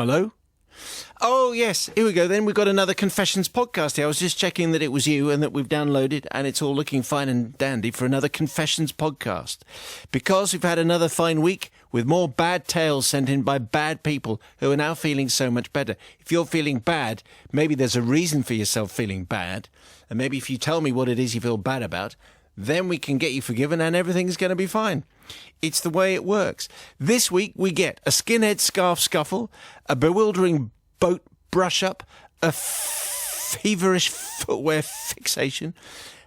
Hello? Oh, yes. Here we go then. We've got another Confessions podcast here. I was just checking that it was you and that we've downloaded, and it's all looking fine and dandy for another Confessions podcast. Because we've had another fine week with more bad tales sent in by bad people who are now feeling so much better. If you're feeling bad, maybe there's a reason for yourself feeling bad. And maybe if you tell me what it is you feel bad about, then we can get you forgiven and everything's going to be fine. It's the way it works. This week we get a skinhead scarf scuffle, a bewildering boat brush-up, a feverish footwear fixation,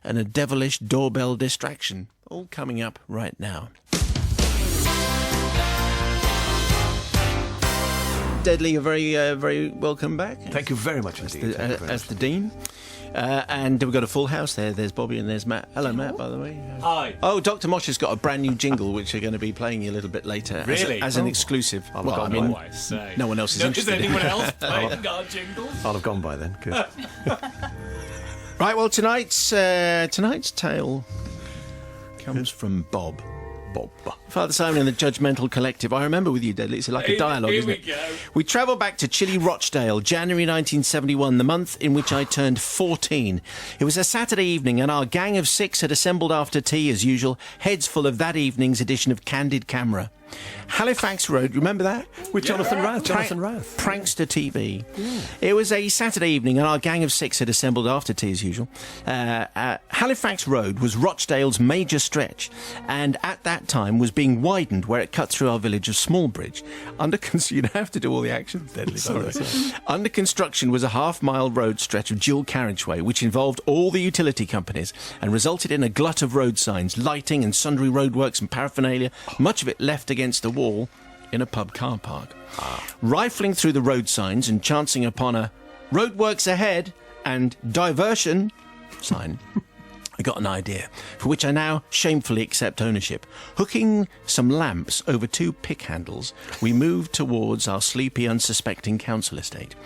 and a devilish doorbell distraction. All coming up right now. Deadly, you're very welcome back. Thank you very much indeed. As the Dean. And we've got a full house there. There's Bobby and there's Matt. Hello, Matt, by the way. Hi. Oh, Dr. Mosh has got a brand new jingle, which we're going to be playing you a little bit later. Really? As an exclusive. I'll Well, I mean, no one else is interested. Is anyone else playing our jingles? I'll have gone by then. Good. Right, well, tonight's tale comes from Bob. Father Simon and the Judgmental Collective. I remember with you, Deadly. It's like a dialogue, isn't it? We travel back to chilly Rochdale, January 1971, the month in which I turned 14. It was a Saturday evening, and our gang of 6 had assembled after tea, as usual, heads full of that evening's edition of Candid Camera. Halifax Road, remember that? With Jonathan Rath. Prankster TV. Yeah. It was a Saturday evening and our gang of 6 had assembled after tea as usual. Halifax Road was Rochdale's major stretch and at that time was being widened where it cut through our village of Smallbridge. You don't have to do all the actions, Deadly. Sorry. Under construction was a half-mile road stretch of dual carriageway which involved all the utility companies and resulted in a glut of road signs, lighting and sundry roadworks and paraphernalia, much of it left against the wall in a pub car park. Rifling through the road signs and chancing upon a roadworks ahead and diversion sign, I got an idea, for which I now shamefully accept ownership. Hooking some lamps over 2 pick handles, we moved towards our sleepy, unsuspecting council estate.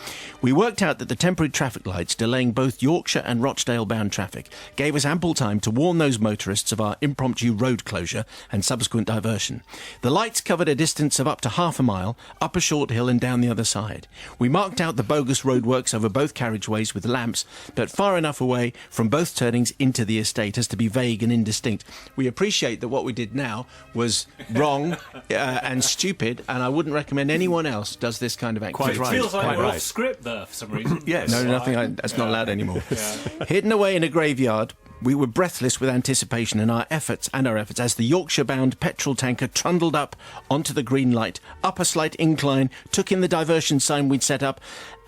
We worked out that the temporary traffic lights delaying both Yorkshire and Rochdale-bound traffic gave us ample time to warn those motorists of our impromptu road closure and subsequent diversion. The lights covered a distance of up to half a mile, up a short hill and down the other side. We marked out the bogus roadworks over both carriageways with lamps, but far enough away from both turnings into the estate as to be vague and indistinct. We appreciate that what we did now was wrong and stupid, and I wouldn't recommend anyone else does this kind of activity. Quite right. It feels like we're off script there for some reason. Yes. No, nothing. That's not allowed anymore. Yeah. Hidden away in a graveyard, we were breathless with anticipation and our efforts as the Yorkshire-bound petrol tanker trundled up onto the green light, up a slight incline, took in the diversion sign we'd set up,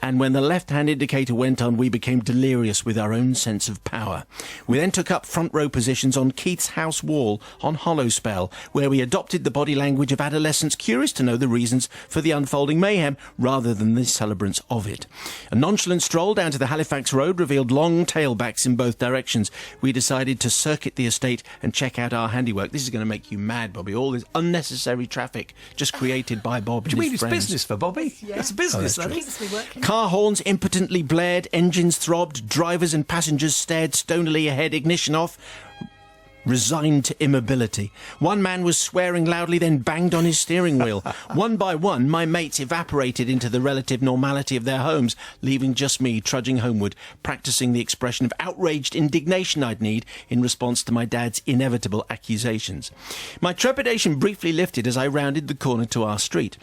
and when the left-hand indicator went on, we became delirious with our own sense of power. We then took up front row positions on Keith's house wall on Hollowspell, where we adopted the body language of adolescents curious to know the reasons for the unfolding mayhem rather than the celebrants of it. A nonchalant stroll down to the Halifax Road revealed long tailbacks in both directions. We decided to circuit the estate and check out our handiwork. This is going to make you mad, Bobby. All this unnecessary traffic just created by Bob and his friends. Do you mean it's business for Bobby? Yeah. It's business, It keeps me working. Car horns impotently blared, engines throbbed, drivers and passengers stared stonily ahead, ignition off, resigned to immobility. One man was swearing loudly, then banged on his steering wheel. One by one, my mates evaporated into the relative normality of their homes, leaving just me trudging homeward, practising the expression of outraged indignation I'd need in response to my dad's inevitable accusations. My trepidation briefly lifted as I rounded the corner to our street.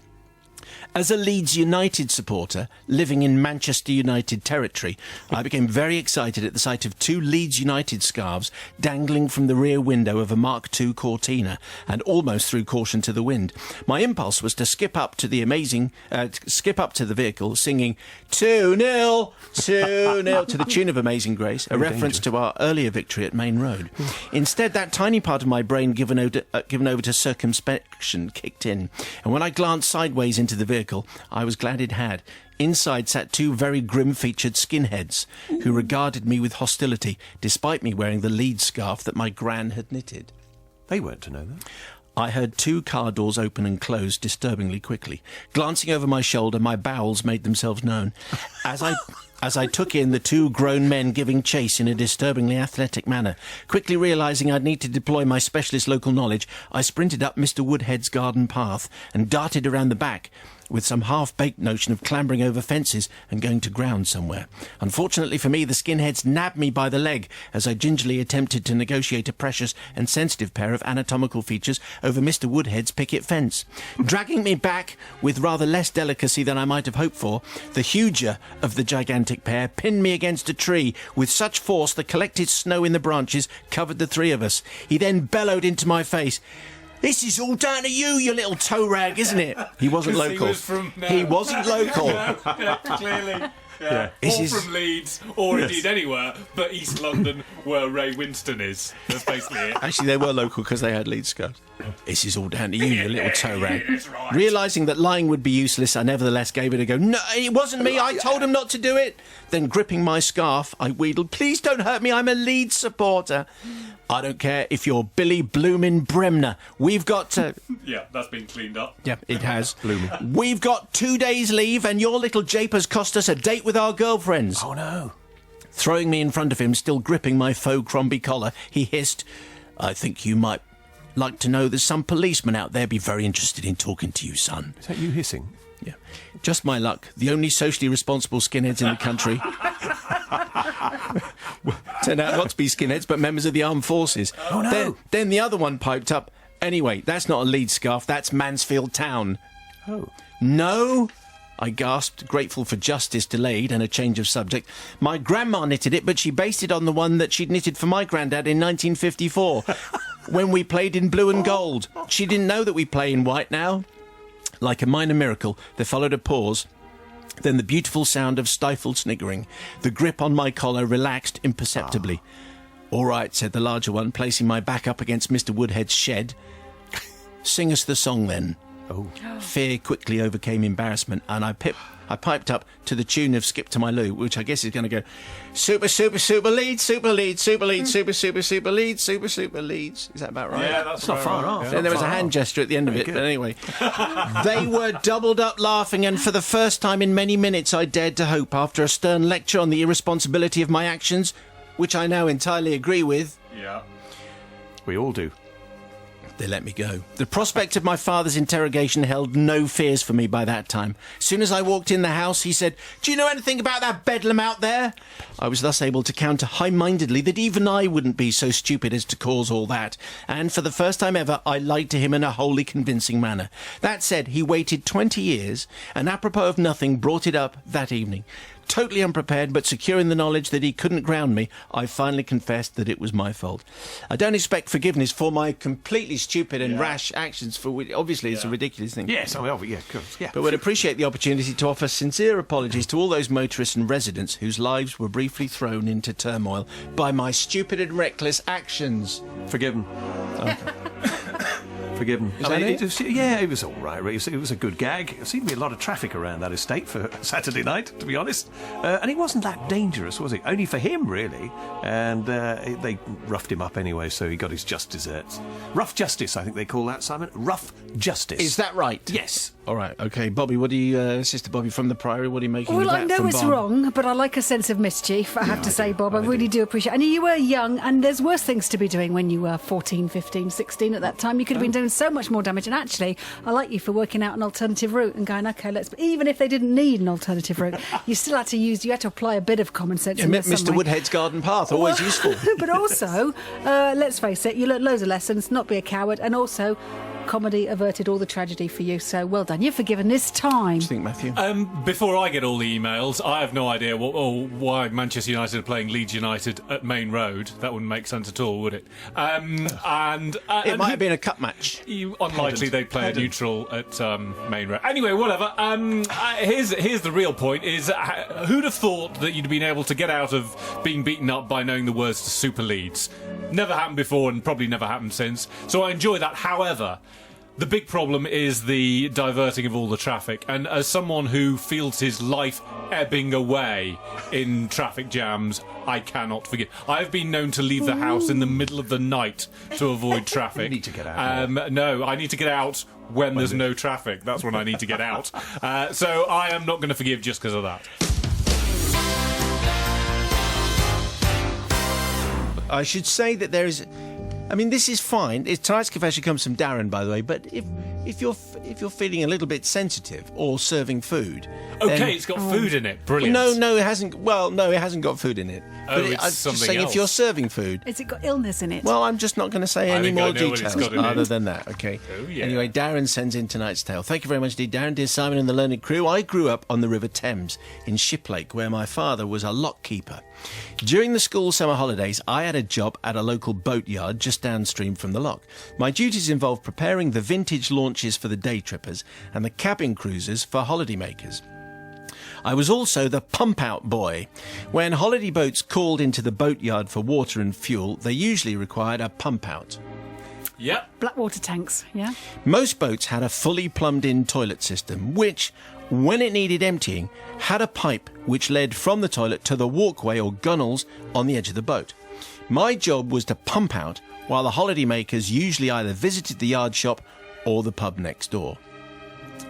As a Leeds United supporter living in Manchester United territory, I became very excited at the sight of 2 Leeds United scarves dangling from the rear window of a Mark II Cortina and almost threw caution to the wind. My impulse was to skip up to the vehicle singing 2-0, 2-0 to the tune of Amazing Grace, a reference to our earlier victory at Main Road. Instead, that tiny part of my brain given over to circumspection kicked in, and when I glanced sideways into the vehicle, I was glad it had. Inside sat 2 very grim-featured skinheads who regarded me with hostility, despite me wearing the Leeds scarf that my gran had knitted. They weren't to know that. I heard 2 car doors open and close disturbingly quickly. Glancing over my shoulder, my bowels made themselves known. As I took in the 2 grown men giving chase in a disturbingly athletic manner. Quickly realising I'd need to deploy my specialist local knowledge, I sprinted up Mr. Woodhead's garden path and darted around the back. with some half-baked notion of clambering over fences and going to ground somewhere. Unfortunately for me, the skinheads nabbed me by the leg as I gingerly attempted to negotiate a precious and sensitive pair of anatomical features over Mr. Woodhead's picket fence. Dragging me back with rather less delicacy than I might have hoped for, the huger of the gigantic pair pinned me against a tree with such force the collected snow in the branches covered the three of us. He then bellowed into my face, "This is all down to you, you little toe rag, isn't it?" He wasn't local. He wasn't local. Yeah, clearly. Yeah. This Or is- from Leeds, or indeed anywhere but East London, where Ray Winston is. That's basically it. Actually, they were local because they had lead scarves. "This is all down to you, you little toe rag." That's right. Realising that lying would be useless, I nevertheless gave it a go. "No, it wasn't me. I told him not to do it." Then, gripping my scarf, I wheedled, "Please don't hurt me. I'm a Leeds supporter." "I don't care if you're Billy Bloomin' Bremner. We've got to..." Yeah, that's been cleaned up. Yeah, it has. "We've got 2 days leave and your little japer's cost us a date with our girlfriends." Oh, no. Throwing me in front of him, still gripping my faux Crombie collar, he hissed, "I think you might like to know there's some policeman out there be very interested in talking to you, son." Is that you hissing? Yeah. Just my luck. The only socially responsible skinheads in the country turned out not to be skinheads, but members of the armed forces. Oh, no. Then the other one piped up, "Anyway, that's not a Leeds scarf, that's Mansfield Town." Oh. "No?" I gasped, grateful for justice delayed and a change of subject. "My grandma knitted it, but she based it on the one that she'd knitted for my granddad in 1954, when we played in blue and gold. She didn't know that we play in white now." Like a minor miracle, there followed a pause, then the beautiful sound of stifled sniggering. The grip on my collar relaxed imperceptibly. "All right," said the larger one, placing my back up against Mr. Woodhead's shed. "Sing us the song, then." Oh. Fear quickly overcame embarrassment, and I piped up to the tune of Skip to My Lou, which I guess is going to go, "Super, super, super Leeds, super Leeds, super Leeds, super, super, super Leeds, super, super Leeds." Is that about right? Yeah, that's not far off. Then there was a hand gesture at the end of it, but anyway. They were doubled up laughing, and for the first time in many minutes I dared to hope, after a stern lecture on the irresponsibility of my actions, which I now entirely agree with, Yeah. We all do. they let me go. The prospect of my father's interrogation held no fears for me by that time. As soon as I walked in the house, he said, "Do you know anything about that bedlam out there?" I was thus able to counter high-mindedly that even I wouldn't be so stupid as to cause all that, and for the first time ever, I lied to him in a wholly convincing manner. That said, he waited 20 years, and apropos of nothing, brought it up that evening. Totally unprepared, but secure in the knowledge that he couldn't ground me, I finally confessed that it was my fault. I don't expect forgiveness for my completely stupid and rash actions, for which obviously it's a ridiculous thing. Yes, I mean, yeah, of course. Yeah. But would appreciate the opportunity to offer sincere apologies to all those motorists and residents whose lives were briefly thrown into turmoil by my stupid and reckless actions. Forgiven. Forgiven. Is that it? It was all right. It was a good gag. There seemed to be a lot of traffic around that estate for Saturday night, to be honest. And it wasn't that dangerous, was it? Only for him, really. And they roughed him up anyway, so he got his just desserts. Rough justice, I think they call that, Simon. Rough justice. Is that right? Yes. All right, OK. Bobby, what do you, Sister Bobby from the Priory, what are you making Well, of I that know from it's Barn? wrong, but I like a sense of mischief, I have to say, Bob. I really do appreciate it. And you were young, and there's worse things to be doing when you were 14, 15, 16 at that time. You could have been doing so much more damage. And actually, I like you for working out an alternative route and going, OK, even if they didn't need an alternative route, you still had to apply a bit of common sense Yeah, in there some Mr. way. Woodhead's garden path, always useful. But also, let's face it, you learnt loads of lessons, not be a coward, and also comedy averted all the tragedy for you. So well done. You're forgiven this time. What do you think, Matthew? Before I get all the emails, I have no idea why Manchester United are playing Leeds United at Main Road. That wouldn't make sense at all, would it? It might have been a cup match. Unlikely they'd play a neutral at Main Road. Anyway, whatever. Here's the real point: is who'd have thought that you'd been able to get out of being beaten up by knowing the words to Super Leeds? Never happened before, and probably never happened since. So I enjoy that. However, the big problem is the diverting of all the traffic, and as someone who feels his life ebbing away in traffic jams, I cannot forgive. I've been known to leave the house in the middle of the night to avoid traffic. You need to get out. No, I need to get out when there's no traffic. That's when I need to get out. So I am not going to forgive just because of that. I should say that there is... I mean, this is fine. Tonight's confession comes from Darren, by the way, but if if you're feeling a little bit sensitive or serving food. Okay, then- it's got food in it. Brilliant. No, it hasn't. Well, no, it hasn't got food in it. Oh, But it's I'm just something saying, else. if you're serving food. Has it got illness in it? Well, I'm just not going to say I any think I more know what it's details got in other it. than that, okay? Oh, yeah. Anyway, Darren sends in tonight's tale. Thank you very much indeed, Darren. Dear Simon and the learned crew, I grew up on the River Thames in Shiplake, where my father was a lock keeper. During the school summer holidays, I had a job at a local boat yard just downstream from the lock. My duties involved preparing the vintage launches for the day trippers and the cabin cruisers for holidaymakers. I was also the pump-out boy. When holiday boats called into the boatyard for water and fuel, they usually required a pump-out. Yep. Black water tanks, yeah? Most boats had a fully plumbed-in toilet system, which, when it needed emptying, had a pipe which led from the toilet to the walkway or gunnels on the edge of the boat. My job was to pump out, while the holidaymakers usually either visited the yard shop or the pub next door.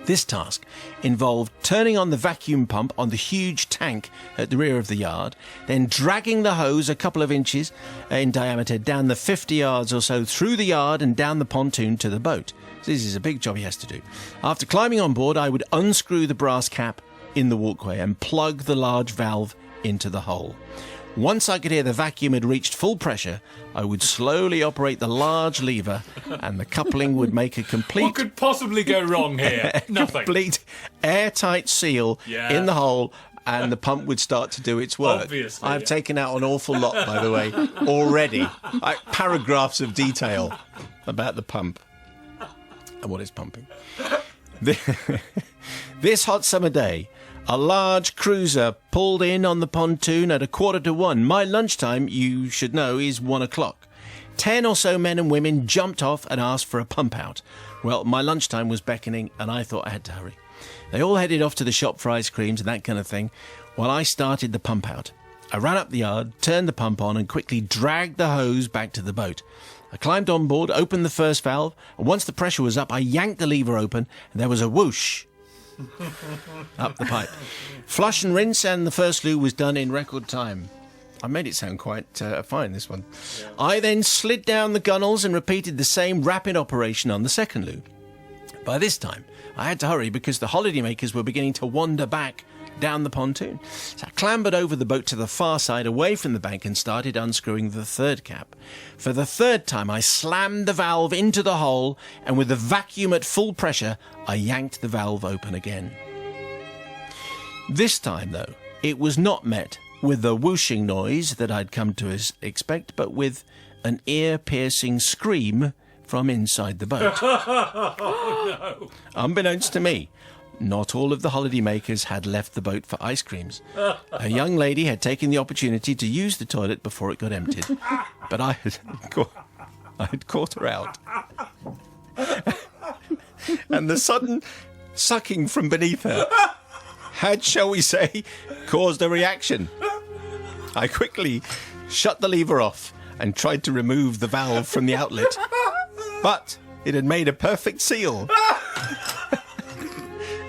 This task involved turning on the vacuum pump on the huge tank at the rear of the yard, then dragging the hose a couple of inches in diameter down the 50 yards or so through the yard and down the pontoon to the boat. This is a big job he has to do. After climbing on board, I would unscrew the brass cap in the walkway and plug the large valve into the hole. Once I could hear the vacuum had reached full pressure, I would slowly operate the large lever and the coupling would make a What complete could possibly go wrong here? Nothing. complete airtight seal Yeah. in the hole, and the pump would start to do its work. Obviously, I've yeah. taken out an awful lot, by the way, already. Paragraphs of detail about the pump and what it's pumping. This hot summer day, a large cruiser pulled in on the pontoon at 1:45. My lunchtime, you should know, is 1 o'clock. 10 or so men and women jumped off and asked for a pump out. Well, my lunchtime was beckoning and I thought I had to hurry. They all headed off to the shop for ice creams and that kind of thing, while I started the pump out. I ran up the yard, turned the pump on and quickly dragged the hose back to the boat. I climbed on board, opened the first valve, and once the pressure was up, I yanked the lever open and there was a whoosh up the pipe. Flush and rinse, and the first loo was done in record time. I made it sound quite fine, this one. Yeah. I then slid down the gunnels and repeated the same rapid operation on the second loo. By this time, I had to hurry because the holidaymakers were beginning to wander back down the pontoon. So I clambered over the boat to the far side away from the bank and started unscrewing the third cap. For the third time, I slammed the valve into the hole, and with the vacuum at full pressure, I yanked the valve open again. This time, though, it was not met with the whooshing noise that I'd come to expect, but with an ear-piercing scream from inside the boat. Oh, no. Unbeknownst to me, not all of the holidaymakers had left the boat for ice creams. A young lady had taken the opportunity to use the toilet before it got emptied, but I had caught her out. And the sudden sucking from beneath her had, shall we say, caused a reaction. I quickly shut the lever off and tried to remove the valve from the outlet, but it had made a perfect seal.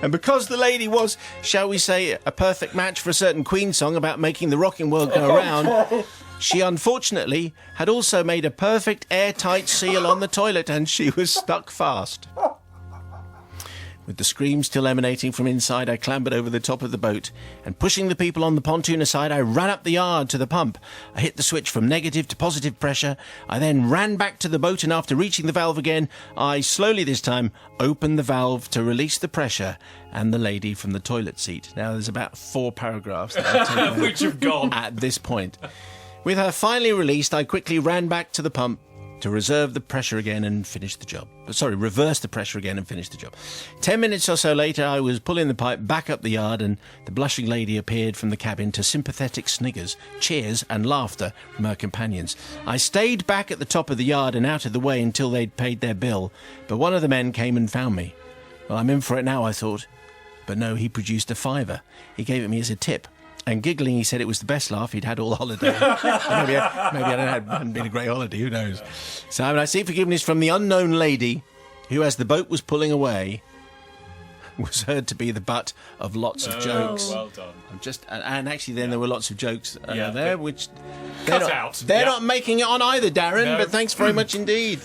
And because the lady was, shall we say, a perfect match for a certain Queen song about making the rocking world go around, she unfortunately had also made a perfect airtight seal on the toilet, and she was stuck fast. With the scream still emanating from inside, I clambered over the top of the boat, and pushing the people on the pontoon aside, I ran up the yard to the pump. I hit the switch from negative to positive pressure. I then ran back to the boat, and after reaching the valve again, I slowly this time opened the valve to release the pressure and the lady from the toilet seat. Now, there's about 4 paragraphs that I've taken Which have gone. at this point. With her finally released, I quickly ran back to the pump to reverse the pressure again and finish the job. 10 minutes or so later, I was pulling the pipe back up the yard, and the blushing lady appeared from the cabin to sympathetic sniggers, cheers and laughter from her companions. I stayed back at the top of the yard and out of the way until they'd paid their bill, but one of the men came and found me. Well, I'm in for it now, I thought. But no, he produced a £5. He gave it me as a tip. And giggling, he said it was the best laugh he'd had all holiday. maybe it hadn't been a great holiday, who knows. So I seek forgiveness from the unknown lady who, as the boat was pulling away, was heard to be the butt of lots of jokes. Well done. And actually, then there were lots of jokes there, which Out. They're not making it on either, Darren. No. But thanks very much indeed.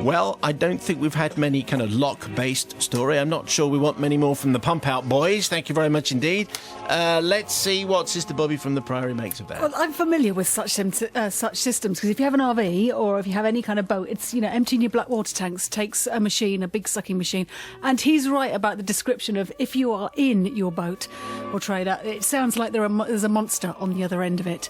Well, I don't think we've had many kind of lock-based story. I'm not sure we want many more from the Pump Out boys. Thank you very much indeed. Let's see what Sister Bobby from the Priory makes of that. Well, I'm familiar with such systems because if you have an RV or if you have any kind of boat, it's emptying your black water tanks takes a machine, a big sucking machine, and he's right about the description of if you are in your boat or trailer, it sounds like there's a monster on the other end of it,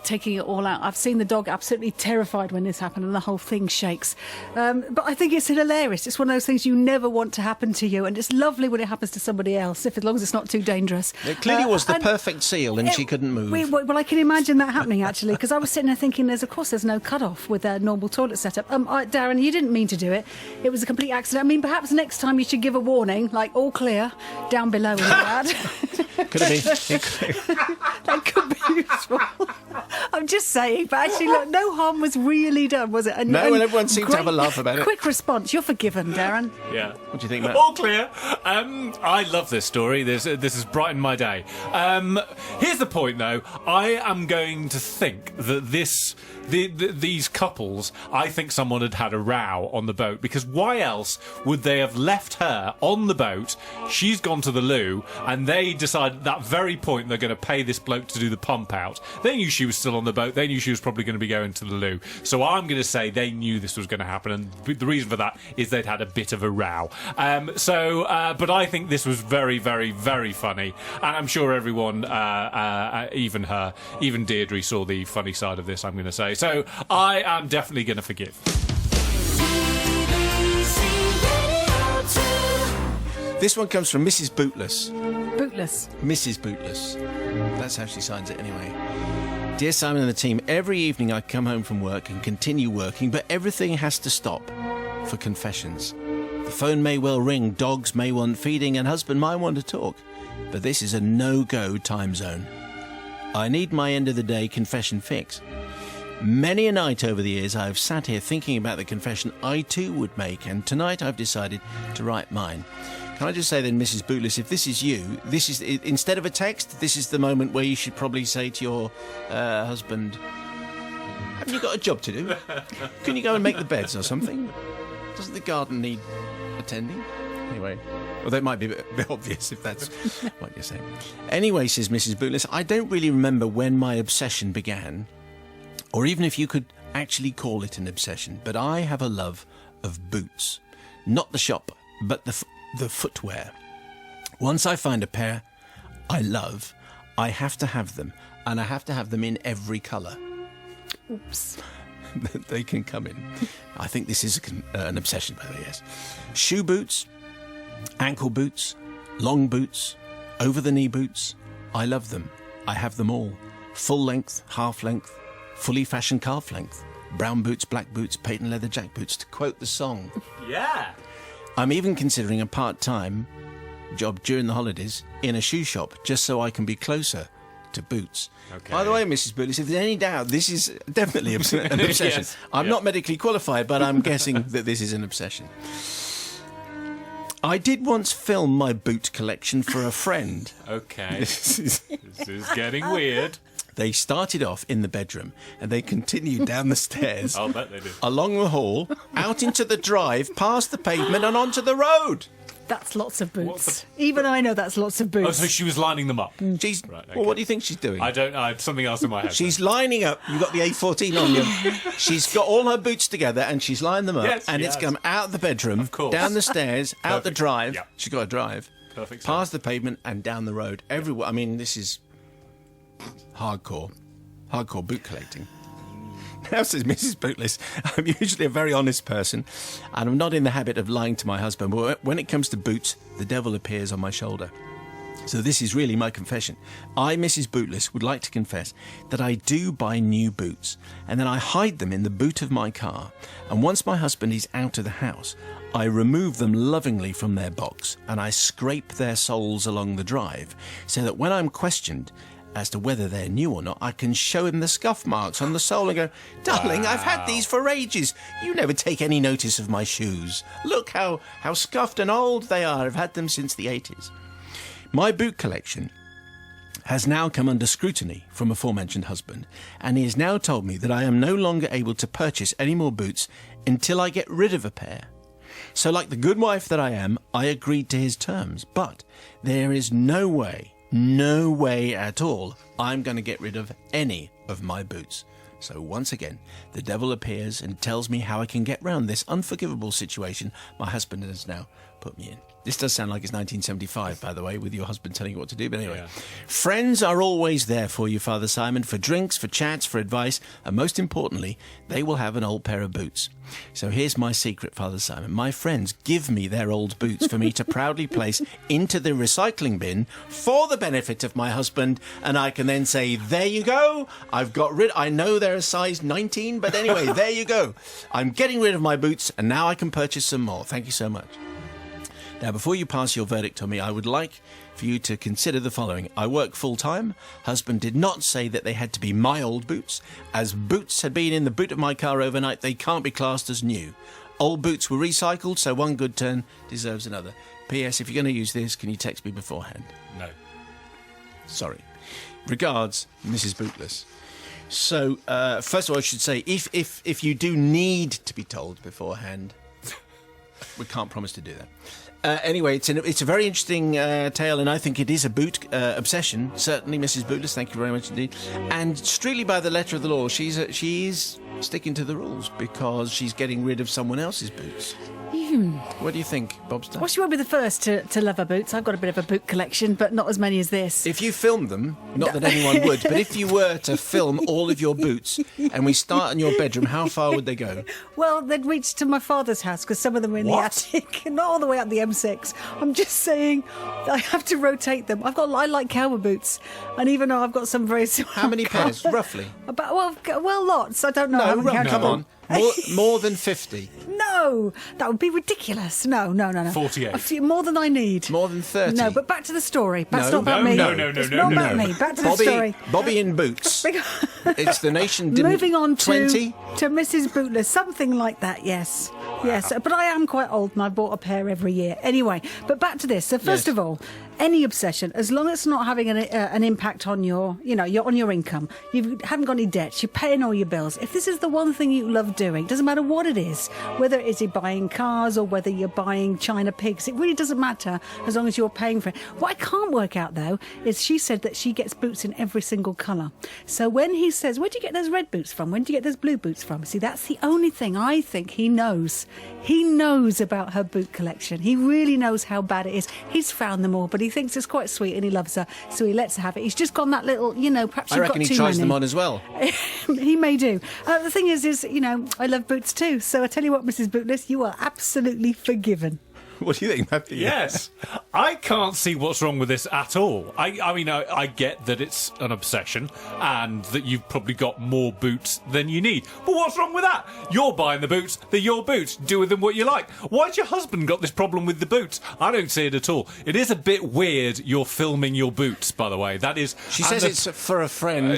taking it all out. I've seen the dog absolutely terrified when this happened, and the whole thing shakes. But I think it's hilarious. It's one of those things you never want to happen to you, and it's lovely when it happens to somebody else, as long as it's not too dangerous. It clearly was the perfect seal, and she couldn't move. Well, I can imagine that happening, actually, because I was sitting there thinking, there's no cut-off with their normal toilet setup. Darren, you didn't mean to do it. It was a complete accident. I mean, perhaps next time you should give a warning, like all clear, down below in the ad. Could have been. That could be useful. I'm just saying, but actually, look, no harm was really done, was it? And everyone seemed to have a laugh about it. Quick response. You're forgiven, Darren. Yeah. What do you think, Matt? All clear. I love this story. This has brightened my day. Here's the point, though. I am going to think that these couples, I think someone had a row on the boat, because why else would they have left her on the boat? She's gone to the loo, and they decided at that very point they're going to pay this bloke to do the pump out. They knew she was still on the boat. They knew she was probably going to be going to the loo. So I'm going to say they knew this was going to happen, and the reason for that is they'd had a bit of a row. But I think this was very, very, very funny, and I'm sure everyone, even Deirdre, saw the funny side of this, I'm going to say. So I am definitely going to forgive. This one comes from Mrs. Bootless. Bootless. Mrs. Bootless. That's how she signs it anyway. Dear Simon and the team, every evening I come home from work and continue working, but everything has to stop for confessions. The phone may well ring, dogs may want feeding, and husband might want to talk, but this is a no-go time zone. I need my end of the day confession fix. Many a night over the years I have sat here thinking about the confession I too would make, and tonight I've decided to write mine. Can I just say then, Mrs. Bootless, if this is you, this is, instead of a text, this is the moment where you should probably say to your husband, haven't you got a job to do? Can you go and make the beds or something? Doesn't the garden need attending? Anyway, well, that might be a bit obvious if that's what you're saying. Anyway, says Mrs. Bootless, I don't really remember when my obsession began, or even if you could actually call it an obsession, but I have a love of boots. Not the shop, but the footwear. Once I find a pair I love, I have to have them, and I have to have them in every colour. Oops. They can come in. I think this is an obsession, by the way, yes. Shoe boots, ankle boots, long boots, over-the-knee boots. I love them. I have them all. Full length, half length, fully fashioned calf length. Brown boots, black boots, patent leather jack boots, to quote the song. Yeah. I'm even considering a part-time job during the holidays in a shoe shop just so I can be closer to boots. Okay. By the way, Mrs. Bootless, if there's any doubt, this is definitely an obsession. Yes. I'm not medically qualified, but I'm guessing that this is an obsession. I did once film my boot collection for a friend. Okay. This is getting weird. They started off in the bedroom and they continued down the stairs. I'll bet they did. Along the hall, out into the drive, past the pavement and onto the road. That's lots of boots. Even I know that's lots of boots. Oh, so she was lining them up. She's, Right, okay. Well, what do you think she's doing? I don't know. I had something else in my head. She's lining up. You've got the A14 on you. She's got all her boots together and she's lined them up. Yes, and she it's has. come out of the bedroom, Of course. down the stairs, out the Perfect. drive. Yeah. She's got a drive. Perfect. Past the pavement and down the road. Everywhere. I mean, this is hardcore boot collecting. Now, says Mrs. Bootless, I'm usually a very honest person and I'm not in the habit of lying to my husband, but when it comes to boots, the devil appears on my shoulder. So this is really my confession. I, Mrs. Bootless, would like to confess that I do buy new boots and then I hide them in the boot of my car, and once my husband is out of the house, I remove them lovingly from their box and I scrape their soles along the drive so that when I'm questioned as to whether they're new or not, I can show him the scuff marks on the sole and go, darling, I've had these for ages. You never take any notice of my shoes. Look how scuffed and old they are. I've had them since the 80s. My boot collection has now come under scrutiny from aforementioned husband, and he has now told me that I am no longer able to purchase any more boots until I get rid of a pair. So like the good wife that I am, I agreed to his terms, but there is no way at all I'm going to get rid of any of my boots. So once again, the devil appears and tells me how I can get round this unforgivable situation my husband has now put me in. This does sound like it's 1975, by the way, with your husband telling you what to do. But anyway, friends are always there for you, Father Simon, for drinks, for chats, for advice, and most importantly, they will have an old pair of boots. So here's my secret, Father Simon. My friends give me their old boots for me to proudly place into the recycling bin for the benefit of my husband, and I can then say, there you go, I know they're a size 19, but anyway, there you go. I'm getting rid of my boots, and now I can purchase some more. Thank you so much. Now, before you pass your verdict on me, I would like for you to consider the following. I work full-time. Husband did not say that they had to be my old boots. As boots had been in the boot of my car overnight, they can't be classed as new. Old boots were recycled, so one good turn deserves another. P.S. If you're going to use this, can you text me beforehand? No. Sorry. Regards, Mrs. Bootless. So, first of all, I should say, if you do need to be told beforehand, we can't promise to do that. Anyway, it's a very interesting tale, and I think it is a boot obsession. Certainly, Mrs. Bootless, thank you very much indeed. And strictly by the letter of the law, she's sticking to the rules because she's getting rid of someone else's boots. What do you think, Bobster? Well, she won't be the first to love her boots. I've got a bit of a boot collection, but not as many as this. If you filmed them, not that anyone would, but if you were to film all of your boots and we start in your bedroom, how far would they go? Well, they'd reach to my father's house because some of them are in the attic, not all the way up the M6. I'm just saying I have to rotate them. I like cowboy boots, and even though I've got some very similar. How many pairs, roughly? Well, lots. I don't know. I haven't counted come them. on. More than 50. No, that would be ridiculous. No. 48. A few more than I need. More than 30. No, but back to the story. That's No, not about me. no, It's not about me. Back to the story. Bobby in boots. It's the nation. Moving on 20. to Mrs. Bootless, something like that. Yes. But I am quite old, and I bought a pair every year. Anyway, but back to this. So first of all, any obsession, as long as it's not having an impact on your income, you haven't got any debts, you're paying all your bills. If this is the one thing you love doing, doesn't matter what it is, whether it is you're buying cars or whether you're buying China pigs, it really doesn't matter as long as you're paying for it. What I can't work out though is she said that she gets boots in every single colour. So when he says, where do you get those red boots from? When do you get those blue boots from? See, that's the only thing I think he knows. He knows about her boot collection. He really knows how bad it is. He's found them all, but he thinks it's quite sweet and he loves her, so he lets her have it. He's just gone that little, perhaps I reckon he tries them on as well. He may do. The thing is, I love boots too. So I tell you what, Mrs. Bootless, you are absolutely forgiven. What do you think, Matthew? Yes. I can't see what's wrong with this at all. I mean, I get that it's an obsession and that you've probably got more boots than you need. But what's wrong with that? You're buying the boots. They're your boots. Do with them what you like. Why's your husband got this problem with the boots? I don't see it at all. It is a bit weird you're filming your boots, by the way. That is... She says it's for a friend.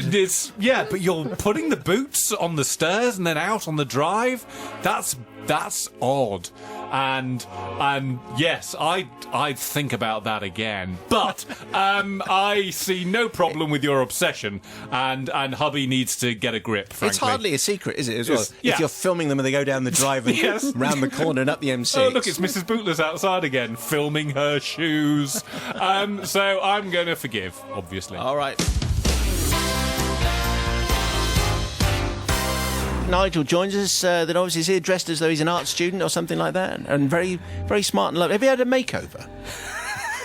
But you're putting the boots on the stairs and then out on the drive. That's odd. And yes, I'd think about that again. But I see no problem with your obsession, and hubby needs to get a grip, frankly. It's hardly a secret, is it, as well? Yeah. If you're filming them and they go down the drive and round the corner and up the M6. Oh, look, it's Mrs. Bootless outside again, filming her shoes. So I'm going to forgive, obviously. All right. Nigel joins us, that obviously is here dressed as though he's an art student or something like that, and very, very smart and lovely. Have you had a makeover?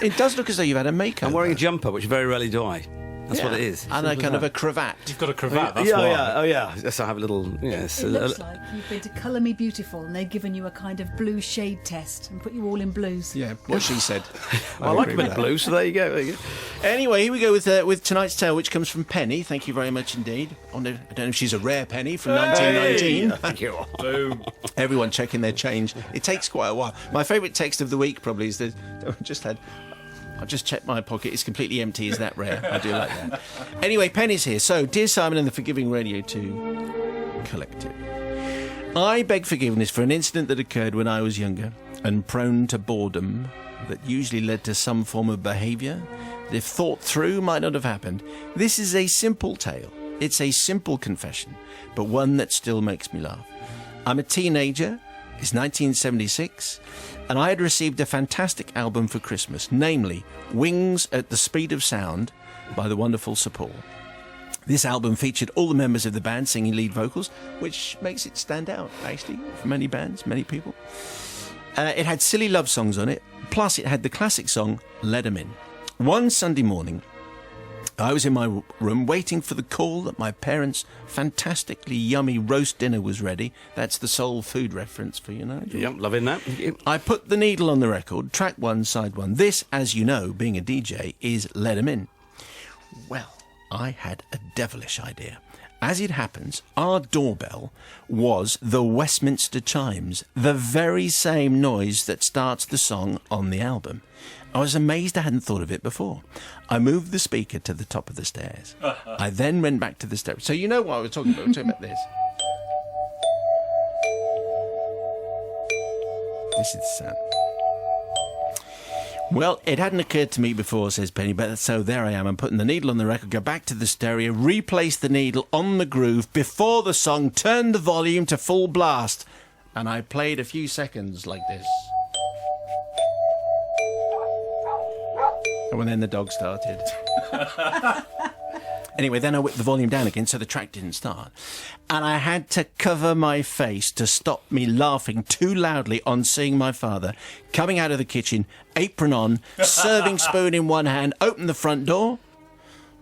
It does look as though you've had a makeover. I'm wearing a jumper, which very rarely do I. That's what it is. And a kind of a cravat. You've got a cravat, that's why. Oh, yeah. Yes, I have a little... Yes. It looks like you've been to Colour Me Beautiful and they've given you a kind of blue shade test and put you all in blues. Yeah, what she said. I like a bit of blue, so there you go. Anyway, here we go with tonight's tale, which comes from Penny. Thank you very much indeed. I don't know if she's a rare Penny from 1919. Thank you. Boom. Everyone checking their change. It takes quite a while. My favourite text of the week probably is that I just had... I'll just check my pocket. It's completely empty. Is that rare? I do like that. Anyway, Penny's here. So, dear Simon and the Forgiving Radio 2 Collective, I beg forgiveness for an incident that occurred when I was younger and prone to boredom that usually led to some form of behaviour that, if thought through, might not have happened. This is a simple tale. It's a simple confession, but one that still makes me laugh. I'm a teenager. It's 1976, and I had received a fantastic album for Christmas, namely Wings at the Speed of Sound by the wonderful Sir Paul. This album featured all the members of the band singing lead vocals, which makes it stand out, actually, for many bands, many people. It had silly love songs on it, plus it had the classic song Let 'Em In. One Sunday morning, I was in my room waiting for the call that my parents' fantastically yummy roast dinner was ready. That's the soul food reference for you, Nigel. Yep, loving that. Yep. I put the needle on the record, track 1, side 1. This, as you know, being a DJ, is Let 'Em In. Well, I had a devilish idea. As it happens, our doorbell was the Westminster Chimes, the very same noise that starts the song on the album. I was amazed I hadn't thought of it before. I moved the speaker to the top of the stairs. I then went back to the stairs. So you know what I was talking about. We're talking about this. This is the sound. Well, it hadn't occurred to me before, says Penny, but so there I am. I'm putting the needle on the record, go back to the stereo, replace the needle on the groove before the song, turn the volume to full blast. And I played a few seconds like this. And then the dog started. Anyway, then I whipped the volume down again so the track didn't start. And I had to cover my face to stop me laughing too loudly on seeing my father coming out of the kitchen, apron on, serving spoon in one hand, opened the front door,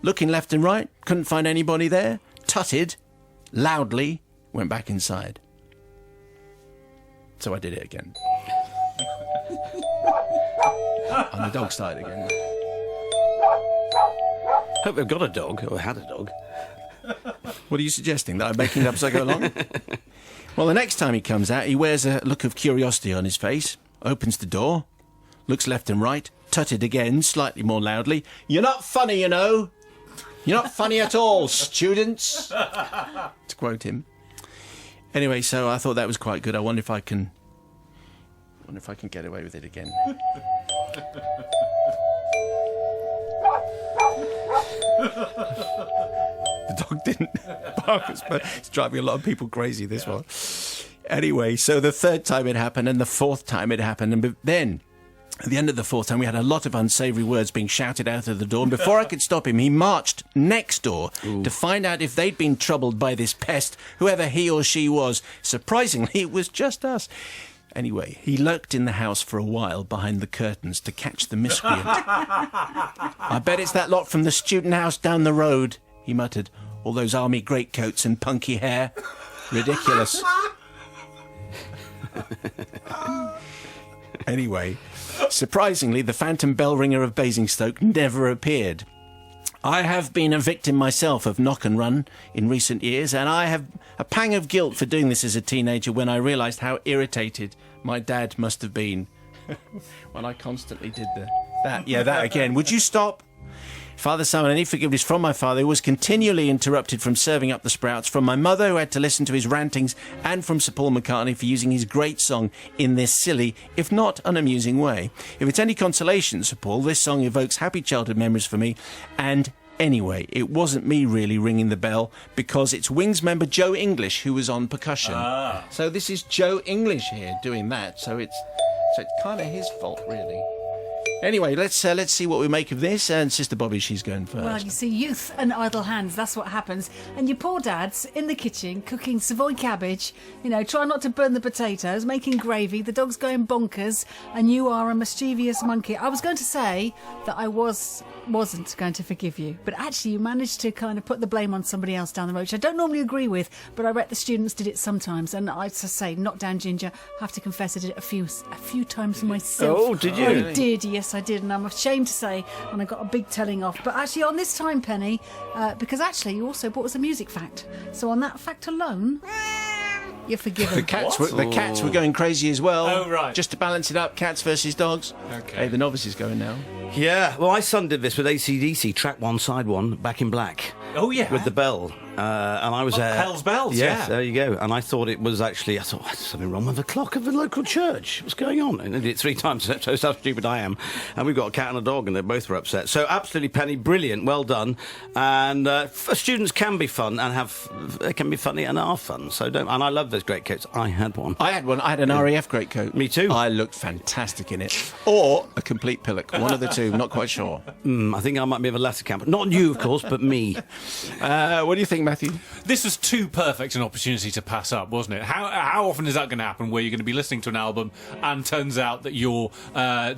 looking left and right, couldn't find anybody there, tutted, loudly, went back inside. So I did it again. And the dog started again. Hope they've got a dog, or had a dog. What are you suggesting? That I'm making it up as I go along? Well, the next time he comes out, he wears a look of curiosity on his face, opens the door, looks left and right, tutted again, slightly more loudly. You're not funny, you know. You're not funny at all, students. To quote him. Anyway, so I thought that was quite good. I wonder if I can get away with it again. The dog didn't bark, but it's driving a lot of people crazy, this one. Anyway, so the third time it happened and the fourth time it happened, and then at the end of the fourth time we had a lot of unsavoury words being shouted out of the door, and before I could stop him, he marched next door to find out if they'd been troubled by this pest, whoever he or she was. Surprisingly, it was just us. Anyway, he lurked in the house for a while behind the curtains to catch the miscreant. I bet it's that lot from the student house down the road, he muttered. All those army greatcoats and punky hair. Ridiculous. Anyway, surprisingly, the phantom bell ringer of Basingstoke never appeared. I have been a victim myself of knock and run in recent years, and I have a pang of guilt for doing this as a teenager when I realised how irritated my dad must have been when I constantly did that. Yeah, that again. Would you stop? Father Simon, any forgiveness from my father, who was continually interrupted from serving up the sprouts, from my mother, who had to listen to his rantings, and from Sir Paul McCartney for using his great song in this silly, if not unamusing way. If it's any consolation, Sir Paul, this song evokes happy childhood memories for me, and anyway, it wasn't me really ringing the bell, because it's Wings member Joe English who was on percussion. So this is Joe English here doing that, so it's kind of his fault, really. Anyway, let's see what we make of this. And Sister Bobby, she's going first. Well, you see, youth and idle hands, that's what happens. And your poor dad's in the kitchen cooking Savoy cabbage, try not to burn the potatoes, making gravy, the dog's going bonkers, and you are a mischievous monkey. I was going to say that I wasn't going to forgive you, but actually you managed to kind of put the blame on somebody else down the road, which I don't normally agree with, but I bet the students did it sometimes. And I just say, knock down Ginger, I have to confess I did it a few times myself. Oh, did you? I did, yes, I did, and I'm ashamed to say, and I got a big telling off. But actually on this time, Penny, because actually you also brought us a music fact, so on that fact alone, You're forgiven. The cats were going crazy as well. Oh, right. Just to balance it up, cats versus dogs. Okay. Hey, the novice is going now. Yeah, well, my son did this with AC/DC, track 1, side 1, Back in Black. Oh, yeah. With the bell. And I was there. Hell's Bells, Yes, yeah. there you go. And I thought it was actually, there's something wrong with the clock of the local church. What's going on? And I did it 3 times, so that's how stupid I am. And we've got a cat and a dog, and they both were upset. So absolutely, Penny, brilliant, well done. And students can be fun and they can be funny and are fun. So don't. And I love those great coats. I had one. I had one. I had an RAF greatcoat. Me too. I looked fantastic in it. Or a complete pillock. One of the two. Not quite sure. I think I might be of a latter camp. Not you, of course, but me. What do you think, Matthew? This was too perfect an opportunity to pass up, wasn't it? How often is that going to happen where you're going to be listening to an album and turns out that your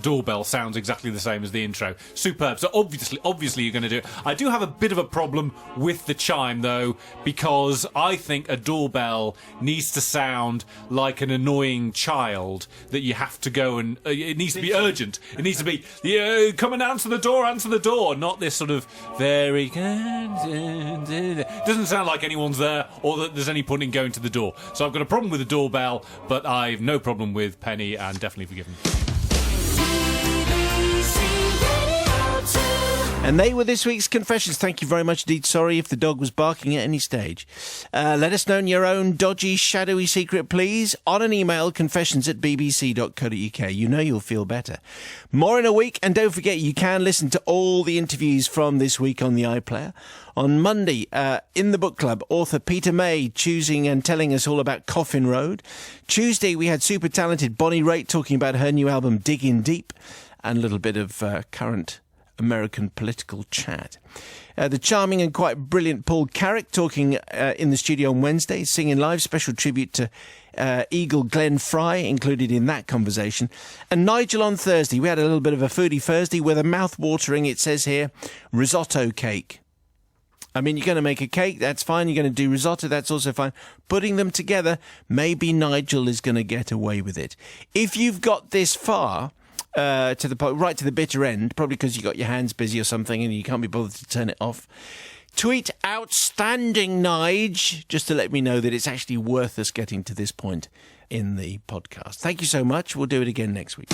doorbell sounds exactly the same as the intro? Superb. So obviously you're going to do it. I do have a bit of a problem with the chime, though, because I think a doorbell needs to sound like an annoying child that you have to go and... it needs to be urgent. It needs to be, come and answer the door, not this sort of very... It doesn't sound like anyone's there or that there's any point in going to the door. So I've got a problem with the doorbell, but I've no problem with Penny and definitely forgiven. And they were this week's confessions. Thank you very much indeed. Sorry if the dog was barking at any stage. Let us know your own dodgy, shadowy secret, please, on an email, confessions@bbc.co.uk. You know you'll feel better. More in a week, and don't forget you can listen to all the interviews from this week on the iPlayer. On Monday, in the book club, author Peter May choosing and telling us all about Coffin Road. Tuesday, we had super talented Bonnie Raitt talking about her new album, Digging Deep, and a little bit of current American political chat. The charming and quite brilliant Paul Carrick talking in the studio on Wednesday, singing live, special tribute to Eagle Glenn Fry included in that conversation. And Nigel on Thursday, we had a little bit of a foodie Thursday with a mouth-watering, it says here, risotto cake. I mean, you're going to make a cake, that's fine. You're going to do risotto, that's also fine. Putting them together, maybe Nigel is going to get away with it. If you've got this far... right to the bitter end, probably because you got your hands busy or something and you can't be bothered to turn it off. Tweet outstanding Nige, just to let me know that it's actually worth us getting to this point in the podcast. Thank you so much. We'll do it again next week.